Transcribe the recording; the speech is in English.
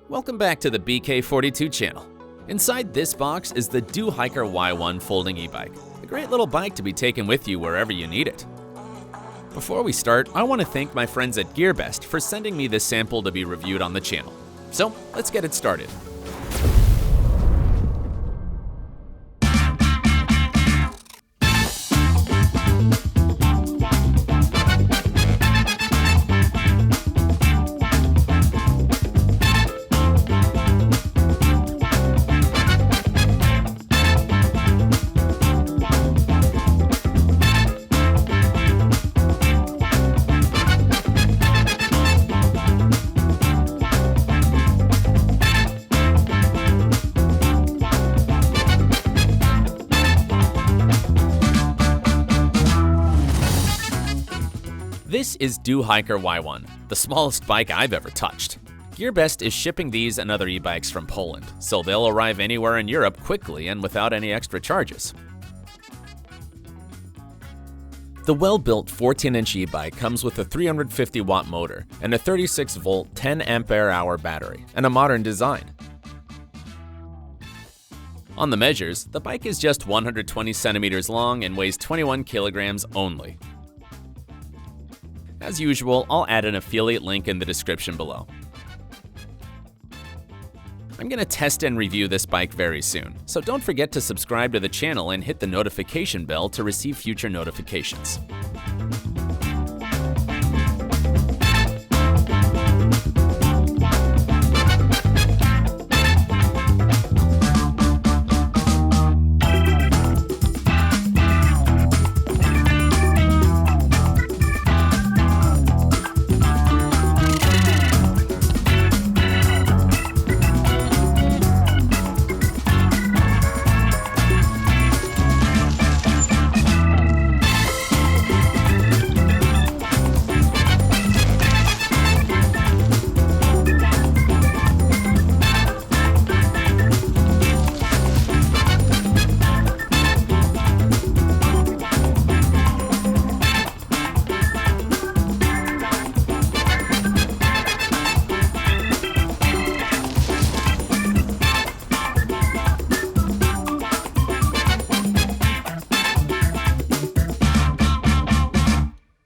Welcome back to the BK42 channel. Inside this box is the Do Hiker Y1 folding e-bike, a great little bike to be taken with you wherever you need it. Before we start, I want to thank my friends at GearBest for sending me this sample to be reviewed on the channel. So let's get it started. This is Do Hiker Y1, the smallest bike I've ever touched. GearBest is shipping these and other e-bikes from Poland, so they'll arrive anywhere in Europe quickly and without any extra charges. The well-built 14-inch e-bike comes with a 350-watt motor and a 36-volt 10-ampere-hour battery and a modern design. On the measures, the bike is just 120 centimeters long and weighs 21 kilograms only. As usual, I'll add an affiliate link in the description below. I'm going to test and review this bike very soon, so don't forget to subscribe to the channel and hit the notification bell to receive future notifications.